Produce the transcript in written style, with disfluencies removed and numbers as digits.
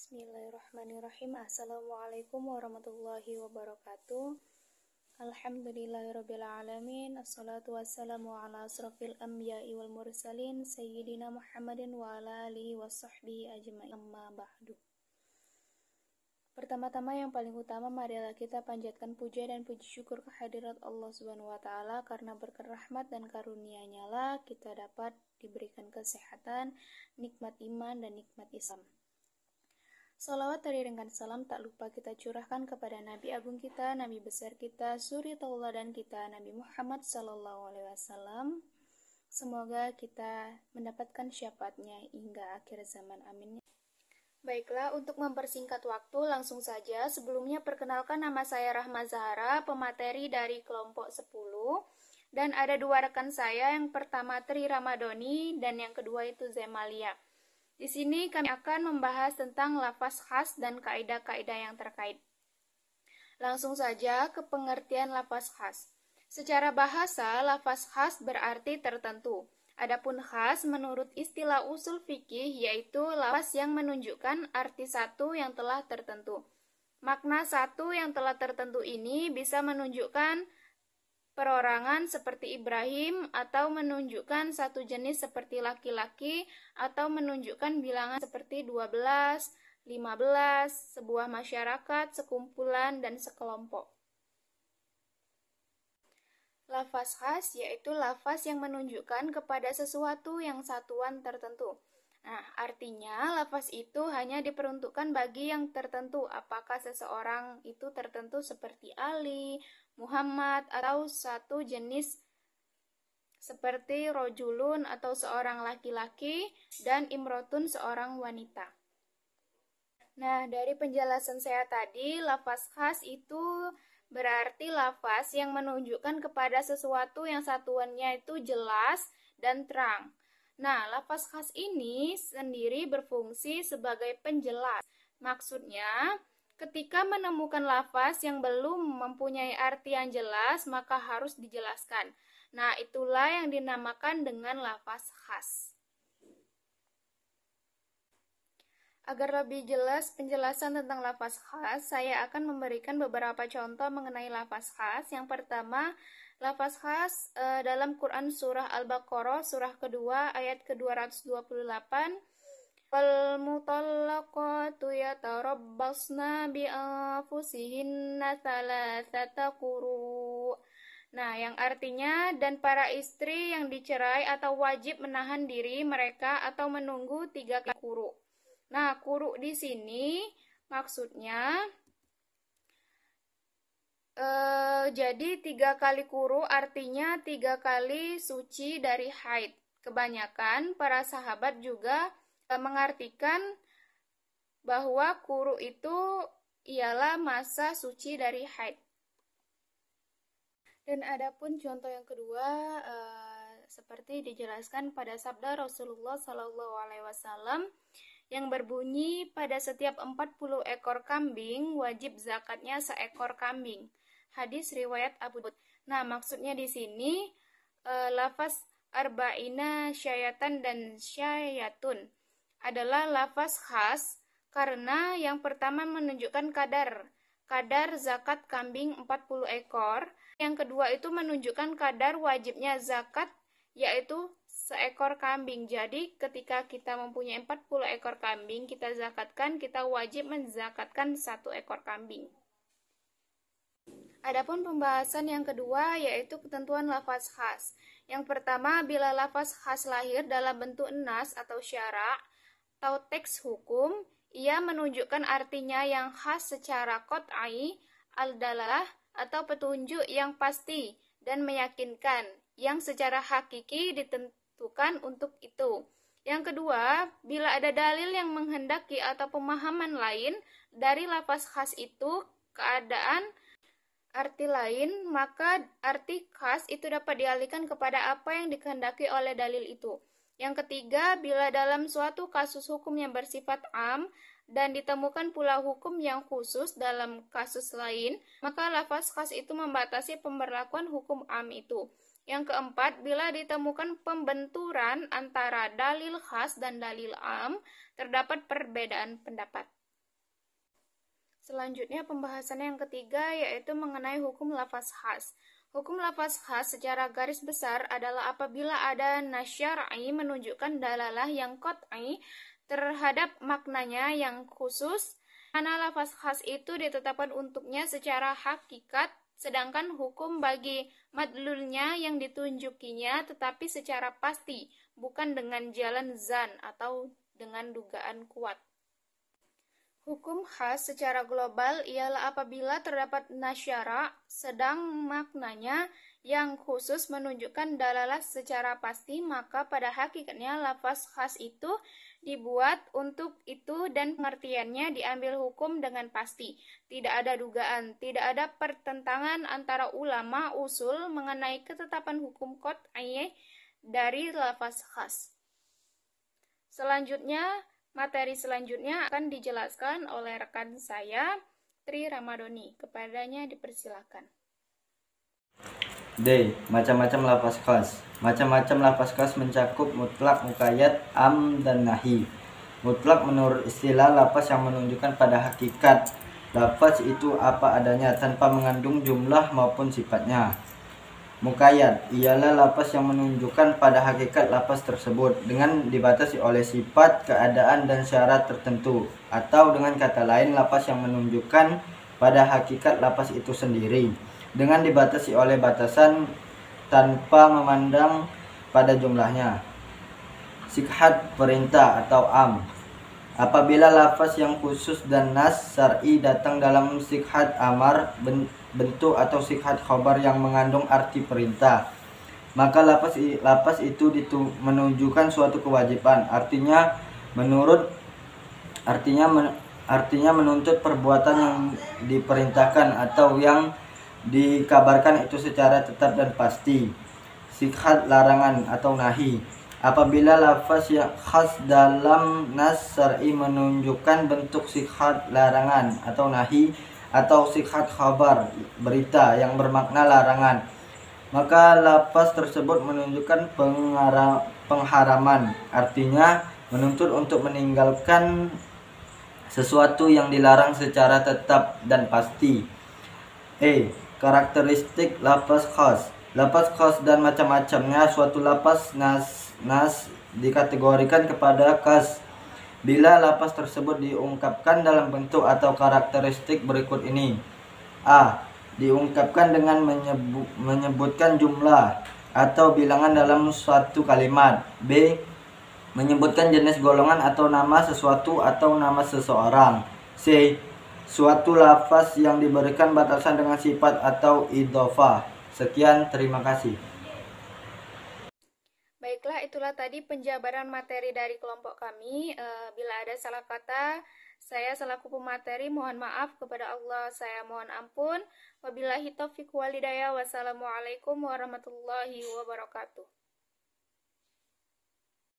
Bismillahirrahmanirrahim. Assalamualaikum warahmatullahi wabarakatuh. Alhamdulillahirabbil alamin. Assalatu wassalamu ala asrofil anbiya'i wal mursalin sayyidina Muhammadin wa ala alihi washabbihi ajma'in. Amma ba'du. Pertama-tama yang paling utama, marilah kita panjatkan puja dan puji syukur kehadirat Allah Subhanahu wa taala, karena berkat rahmat dan karunia-Nya lah kita dapat diberikan kesehatan, nikmat iman dan nikmat Islam. Salawat teriringkan salam tak lupa kita curahkan kepada Nabi Agung kita, Nabi besar kita, suri tauladan kita, Nabi Muhammad Sallallahu Alaihi Wasallam. Semoga kita mendapatkan syafaatnya hingga akhir zaman. Amin. Baiklah, untuk mempersingkat waktu, langsung saja. Sebelumnya perkenalkan, nama saya Rahma Zahara, pemateri dari kelompok 10. Dan ada dua rekan saya, yang pertama Tri Ramadhani dan yang kedua itu Zemalia. Di sini kami akan membahas tentang lafaz khas dan kaidah-kaidah yang terkait. Langsung saja ke pengertian lafaz khas. Secara bahasa, lafaz khas berarti tertentu. Adapun khas menurut istilah usul fikih yaitu lafaz yang menunjukkan arti satu yang telah tertentu. Makna satu yang telah tertentu ini bisa menunjukkan perorangan seperti Ibrahim, atau menunjukkan satu jenis seperti laki-laki, atau menunjukkan bilangan seperti 12, 15, sebuah masyarakat, sekumpulan, dan sekelompok. Lafaz khas yaitu lafaz yang menunjukkan kepada sesuatu yang satuan tertentu. Nah, artinya lafaz itu hanya diperuntukkan bagi yang tertentu. Apakah seseorang itu tertentu seperti Ali, Muhammad, atau satu jenis seperti rojulun atau seorang laki-laki, dan imrotun seorang wanita. Nah, dari penjelasan saya tadi, lafaz khas itu berarti lafaz yang menunjukkan kepada sesuatu yang satuannya itu jelas dan terang. Nah, lafaz khas ini sendiri berfungsi sebagai penjelas. Maksudnya, ketika menemukan lafaz yang belum mempunyai arti yang jelas, maka harus dijelaskan. Nah, itulah yang dinamakan dengan lafaz khas. Agar lebih jelas penjelasan tentang lafaz khas, saya akan memberikan beberapa contoh mengenai lafaz khas. Yang pertama, lafaz khas dalam Quran surah Al-Baqarah, surah kedua, ayat ke-228. Wal mutallaqatu yatarabbasna bi anfusihinna thalathata quru. Nah, yang artinya, dan para istri yang dicerai atau wajib menahan diri mereka atau menunggu 3 kali quru. Nah, quru di sini maksudnya jadi 3 kali quru artinya 3 kali suci dari haid. Kebanyakan para sahabat juga mengartikan bahwa quru itu ialah masa suci dari haid. Dan adapun contoh yang kedua seperti dijelaskan pada sabda Rasulullah SAW yang berbunyi, pada setiap 40 ekor kambing wajib zakatnya seekor kambing. Hadis riwayat Abu Daud. Nah, maksudnya di sini lafaz arba'ina syayatan dan syayatun adalah lafaz khas karena yang pertama menunjukkan kadar zakat kambing 40 ekor. Yang kedua itu menunjukkan kadar wajibnya zakat yaitu seekor kambing. Jadi ketika kita mempunyai 40 ekor kambing kita zakatkan, kita wajib menzakatkan 1 ekor kambing. Adapun pembahasan yang kedua yaitu ketentuan lafaz khas. Yang pertama, bila lafaz khas lahir dalam bentuk nas atau syara' atau teks hukum, ia menunjukkan artinya yang khas secara qat'i, al-dalalah atau petunjuk yang pasti dan meyakinkan, yang secara hakiki ditentukan untuk itu. Yang kedua, bila ada dalil yang menghendaki atau pemahaman lain dari lafaz khas itu keadaan arti lain, maka arti khas itu dapat dialihkan kepada apa yang dikehendaki oleh dalil itu. Yang ketiga, bila dalam suatu kasus hukum yang bersifat am dan ditemukan pula hukum yang khusus dalam kasus lain, maka lafaz khas itu membatasi pemberlakuan hukum am itu. Yang keempat, bila ditemukan pembenturan antara dalil khas dan dalil am, terdapat perbedaan pendapat. Selanjutnya pembahasan yang ketiga yaitu mengenai hukum lafaz khas. Hukum lafaz khas secara garis besar adalah apabila ada nas syar'i menunjukkan dalalah yang qat'i terhadap maknanya yang khusus, mana lafaz khas itu ditetapkan untuknya secara hakikat, sedangkan hukum bagi madlulnya yang ditunjukinya tetapi secara pasti, bukan dengan jalan zan atau dengan dugaan kuat. Hukum khas secara global ialah apabila terdapat nas syara' sedang maknanya yang khusus menunjukkan dalalah secara pasti, maka pada hakikatnya lafaz khas itu dibuat untuk itu dan pengertiannya diambil hukum dengan pasti. Tidak ada dugaan, tidak ada pertentangan antara ulama usul mengenai ketetapan hukum qat'i dari lafaz khas. Selanjutnya, materi selanjutnya akan dijelaskan oleh rekan saya, Tri Ramadhani. Kepadanya dipersilakan. D. Macam-macam lafaz khas. Macam-macam lafaz khas mencakup mutlak, muqayyad, am, dan nahi. Mutlak menurut istilah lafaz yang menunjukkan pada hakikat lafaz itu apa adanya tanpa mengandung jumlah maupun sifatnya. Muqayyad ialah lafaz yang menunjukkan pada hakikat lafaz tersebut dengan dibatasi oleh sifat, keadaan, dan syarat tertentu, atau dengan kata lain lafaz yang menunjukkan pada hakikat lafaz itu sendiri dengan dibatasi oleh batasan tanpa memandang pada jumlahnya. Sikhat perintah atau am. Apabila lafaz yang khusus dan nas syar'i datang dalam sikhat amar, bentuk atau sikhat khobar yang mengandung arti perintah, maka lafaz itu menunjukkan suatu kewajiban. Artinya menuntut perbuatan yang diperintahkan atau yang dikabarkan itu secara tetap dan pasti. Sikhat larangan atau nahi. Apabila lafaz yang khas dalam nas syar'i menunjukkan bentuk sikhat larangan atau nahi atau sikhat khabar berita yang bermakna larangan, maka lafaz tersebut menunjukkan pengharaman. Artinya menuntut untuk meninggalkan sesuatu yang dilarang secara tetap dan pasti. Karakteristik lafaz khas. Lafaz khas dan macam-macamnya. Suatu lafaz nas dikategorikan kepada khas bila lafaz tersebut diungkapkan dalam bentuk atau karakteristik berikut ini. A. Diungkapkan dengan menyebutkan jumlah atau bilangan dalam suatu kalimat. B. Menyebutkan jenis golongan atau nama sesuatu atau nama seseorang. C. Suatu lafaz yang diberikan batasan dengan sifat atau idhofah. Sekian, terima kasih. Baiklah, itulah tadi penjabaran materi dari kelompok kami. Bila ada salah kata, saya selaku pemateri mohon maaf, kepada Allah saya mohon ampun. Wabillahi taufiq wal hidayah. Wassalamualaikum warahmatullahi wabarakatuh.